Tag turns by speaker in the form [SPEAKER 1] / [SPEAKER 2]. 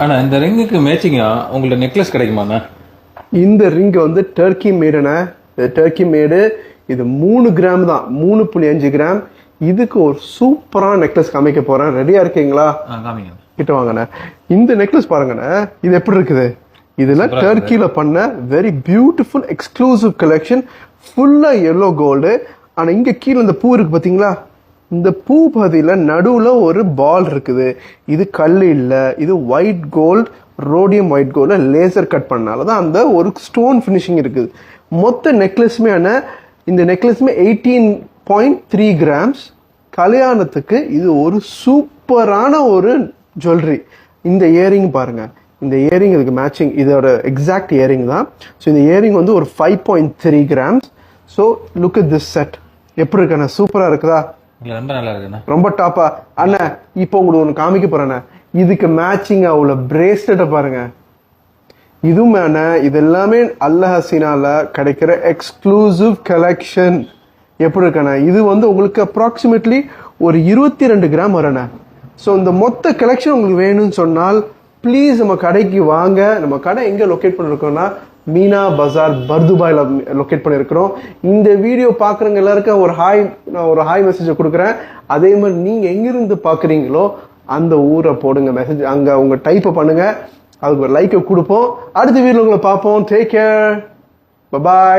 [SPEAKER 1] ஆனா இந்த ரிங்குக்கு மேட்சிங்கா உங்கள்ட்ட நெக்லஸ் கிடைக்குமாண்ணா?
[SPEAKER 2] இந்த ரிங் வந்து டர்க்கி மேடுண்ணே. டர்க்கி மேடு. இது 3 கிராம் தான், 3.5 கிராம். இதுக்கு ஒரு சூப்பரான நெக்லஸ் காமிக்க போறேன். ரெடியா இருக்கீங்களா?
[SPEAKER 1] காமிங்க.
[SPEAKER 2] கிட்ட வாங்கண்ணே. இந்த நெக்லஸ் பாருங்கண்ணே, இது எப்படி இருக்குது? இதுல டர்க்கில பண்ண வெரி பியூட்டிஃபுல் எக்ஸ்க்ளூசிவ் கலெக்ஷன். ஃபுல்லா எல்லோ கோல்டு. ஆனா இங்க கீழே இந்த பூ இருக்கு பாத்தீங்களா? இந்த பூ பதில நடுவுல ஒரு பால் இருக்குது. இது கல் இல்ல, இது white gold, rhodium white gold laser cut பண்ணாலதான் அந்த ஒரு ஸ்டோன் பினிஷிங் இருக்குது. மொத்த நெக்லஸுமே இந்த நெக்லஸுமே 18.3 கிராம்ஸ். கல்யாணத்துக்கு இது ஒரு சூப்பரான ஒரு ஜுவல்லரி. இந்த இயரிங் பாருங்க, இந்த இயரிங் இதுக்கு மேட்சிங், இதோட எக்ஸாக்ட் இயரிங் தான். ஸோ இந்த இயரிங் வந்து ஒரு 5.3 grams. So look at this set. எப்படி இருக்கண்ணா? சூப்பரா இருக்குதா?
[SPEAKER 1] ரொம்ப நல்லா இருக்குண்ணா.
[SPEAKER 2] ரொம்ப டாப்பா அண்ணா. இப்போ உங்களுக்கு ஒன்று காமிக்க போறேண்ணே. இதுக்கு மேட்சிங்கா உள்ள பிரேஸ்லெட்டை பாருங்க. இதுவும் இது எல்லாமே அல் ஹசீனால கிடைக்கிற எக்ஸ்க்ளூசிவ் கலெக்ஷன். எப்படி இருக்கண்ணா? இது வந்து உங்களுக்கு அப்ராக்சிமேட்லி ஒரு 22 கிராம் வரண்ணே. ஸோ இந்த மொத்த கலெக்ஷன் உங்களுக்கு வேணும்னு சொன்னால் ப்ளீஸ் நம்ம கடைக்கு வாங்க. நம்ம கடை எங்க லொக்கேட் பண்ணிருக்கோம்னா மீனா பஜார் பர்துபாயில லொக்கேட் பண்ணிருக்கிறோம். இந்த வீடியோ பாக்குறவங்க எல்லாருக்கும் நான் ஒரு ஹாய் மெசேஜ் கொடுக்குறேன். அதே மாதிரி நீங்க எங்கிருந்து பாக்குறீங்களோ அந்த ஊரை போடுங்க மெசேஜ், அங்க உங்க டைப் பண்ணுங்க, அதுக்கு ஒரு லைக்கை கொடுப்போம். அடுத்த வீடியோல உங்களை பார்ப்போம். Take care, bye bye.